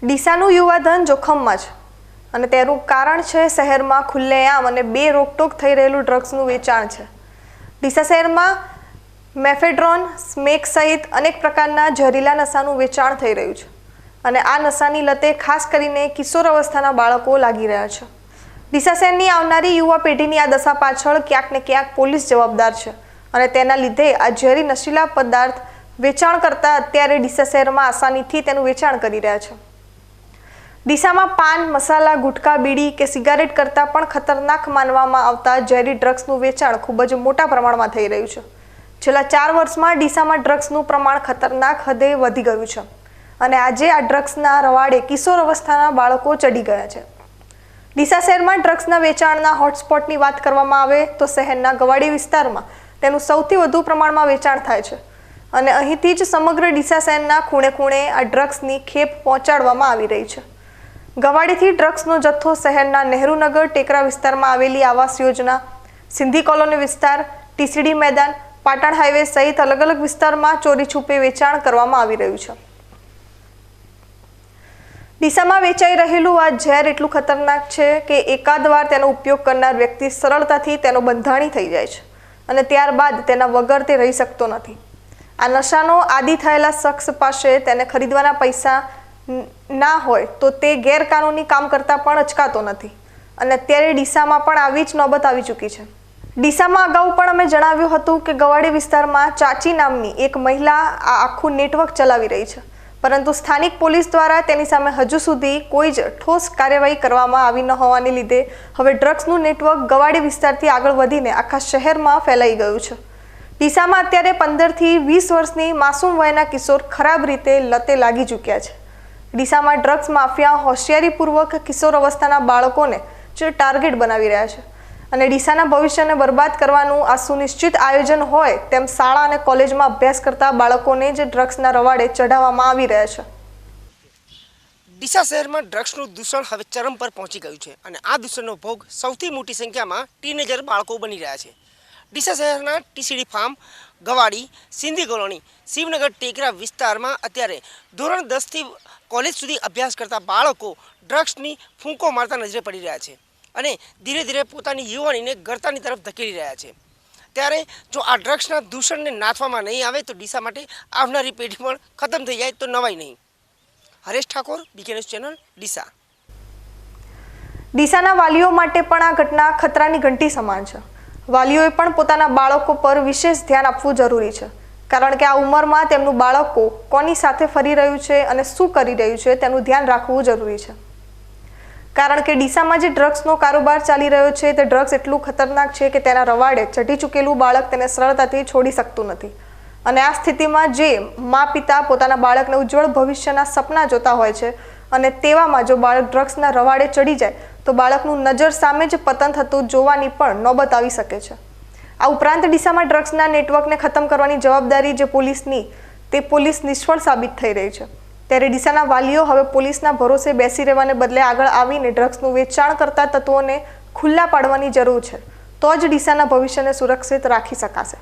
ડીસાનું યુવાધન જોખમમાં છે અને તેનું કારણ છે શહેરમાં ખુલ્લેઆમ અને બે રોકટોક થઈ રહેલું ડ્રગ્સનું વેચાણ છે। ડીસા શહેરમાં મેફેડ્રોન, સ્મેક સહિત અનેક પ્રકારના ઝેરીલા નશાનું વેચાણ થઈ રહ્યું છે અને આ નશાની લતે ખાસ કરીને કિશોર અવસ્થાના બાળકો લાગી રહ્યા છે। ડીસા શહેરની આવનારી યુવા પેઢીની આ દશા પાછળ ક્યાંક ને ક્યાંક પોલીસ જવાબદાર છે અને તેના લીધે આ ઝેરી નશીલા પદાર્થ વેચાણ કરતા અત્યારે ડીસા શહેરમાં આસાનીથી તેનું વેચાણ કરી રહ્યા છે। ડીસામાં પાન, મસાલા, ગુટખા, બીડી કે સિગારેટ કરતાં પણ ખતરનાક માનવામાં આવતા ઝેરી ડ્રગ્સનું વેચાણ ખૂબ જ મોટા પ્રમાણમાં થઈ રહ્યું છે। છેલ્લા 4 વર્ષમાં ડીસામાં ડ્રગ્સનું પ્રમાણ ખતરનાક હદે વધી ગયું છે અને આજે આ ડ્રગ્સના રવાડે કિશોર અવસ્થાના બાળકો ચડી ગયા છે। ડીસા શહેરમાં ડ્રગ્સના વેચાણના હોટસ્પોટની વાત કરવામાં આવે તો શહેરના ગવાડી વિસ્તારમાં તેનું સૌથી વધુ પ્રમાણમાં વેચાણ થાય છે અને અહીંથી જ સમગ્ર ડીસા શહેરના ખૂણે ખૂણે આ ડ્રગ્સની ખેપ પહોંચાડવામાં આવી રહી છે। ગવાડીથી ડ્રગ્સનો જથ્થો શહેરના નહેરુનગર ટેકરા વિસ્તારમાં આવેલી આવાસ યોજના, સિંધી કોલોની વિસ્તાર, ટીસીડી મેદાન, પાટણ હાઈવે સહિત અલગ અલગ વિસ્તારમાં ચોરી છુપે વેચાણ કરવામાં આવી રહ્યું છે। ડીસામાં વેચાઈ રહેલું આ ઝેર એટલું ખતરનાક છે કે એકાદ વાર તેનો ઉપયોગ કરનાર વ્યક્તિ સરળતાથી તેનો બંધાણી થઈ જાય છે અને ત્યારબાદ તેના વગર તે રહી શકતો નથી। આ નશાનો આદિ થયેલા શખ્સ પાસે તેને ખરીદવાના પૈસા ના હોય તો તે ગેરકાનૂની કામ કરતા પણ અચકાતો નથી અને અત્યારે ડીસામાં પણ આવી જ નોબત આવી ચૂકી છે। ડીસામાં અગાઉ પણ અમે જણાવ્યું હતું કે ગવાડી વિસ્તારમાં ચાચી નામની એક મહિલા આ આખું નેટવર્ક ચલાવી રહી છે, પરંતુ સ્થાનિક પોલીસ દ્વારા તેની સામે હજુ સુધી કોઈ જ ઠોસ કાર્યવાહી કરવામાં આવી ન હોવાને લીધે હવે ડ્રગ્સનું નેટવર્ક ગવાડી વિસ્તારથી આગળ વધીને આખા શહેરમાં ફેલાઈ ગયું છે। ડીસામાં અત્યારે 15 થી 20 વર્ષની માસૂમ વયના કિશોર ખરાબ રીતે લતે લાગી ચૂક્યા છે। ડીસામાં ડ્રગ્સ માફિયા હોશિયારીપૂર્વક કિશોર અવસ્થાના બાળકોને જે ટાર્ગેટ બનાવી રહ્યા છે અને ડીસાના ભવિષ્યને બરબાદ કરવાનું આ સુનિશ્ચિત આયોજન હોય તેમ શાળા અને કોલેજમાં અભ્યાસ કરતા બાળકોને જ ડ્રગ્સના રવાડે ચઢાવવામાં આવી રહ્યા છે। ડીસા શહેરમાં ડ્રગ્સનું દૂષણ હવે ચરમ પર પહોંચી ગયું છે અને આ દૂષણનો ભોગ સૌથી મોટી સંખ્યામાં ટીનેજર બાળકો બની રહ્યા છે। ડીસા શહેરના TCD farm, ગવાડી, Sindhi colony, Shivnagar ટેકરા વિસ્તારમાં અત્યારે ધોરણ 10 થી કોલેજ સુધી અભ્યાસ કરતા બાળકો ડ્રગ્સની ફૂંકો મારતા નજરે પડી રહ્યા છે અને ધીરે ધીરે પોતાની યુવાનીને ગરતાની તરફ ધકેલી રહ્યા છે। ત્યારે જો આ ડ્રગ્સના દૂષણને નાથવામાં નહીં આવે તો ડીસા માટે આવનારી પેઢી પણ ખતમ થઈ જાય તો નવાઈ નહીં। Haresh Thakor, BK news channel, Deesa. ડીસાના વાલીઓ માટે પણ આ ઘટના ખતરાની ઘંટી સમાન છે। વાલીઓએ પણ પોતાના બાળકો પર વિશેષ ધ્યાન આપવું જરૂરી છે કારણ કે આ ઉંમરમાં તેમનું બાળકો કોની સાથે ફરી રહ્યું છે અને શું કરી રહ્યું છે તેનું ધ્યાન રાખવું જરૂરી છે કારણ કે ડીસામાં જે ડ્રગ્સનો કારોબાર ચાલી રહ્યો છે તે ડ્રગ્સ એટલું ખતરનાક છે કે તેના રવાડે ચઢી ચૂકેલું બાળક તેને સરળતાથી છોડી શકતું નથી અને આ સ્થિતિમાં જે મા-પિતા પોતાના બાળકને ઉજ્જવળ ભવિષ્યના સપના જોતા હોય છે અને તેવામાં જો બાળક ડ્રગ્સના રવાડે ચડી જાય તો બાળકનું નજર સામે જ પતન થતું જોવાની પણ નોબત આવી શકે છે। આ ઉપરાંત ડીસામાં ડ્રગ્સના નેટવર્કને ખતમ કરવાની જવાબદારી જે પોલીસની તે પોલીસ નિષ્ફળ સાબિત થઈ રહી છે ત્યારે ડીસાના વાલીઓ હવે પોલીસના ભરોસે બેસી રહેવાને બદલે આગળ આવીને ડ્રગ્સનું વેચાણ કરતા તત્વોને ખુલ્લા પાડવાની જરૂર છે, તો જ ડીસાના ભવિષ્યને સુરક્ષિત રાખી શકાશે।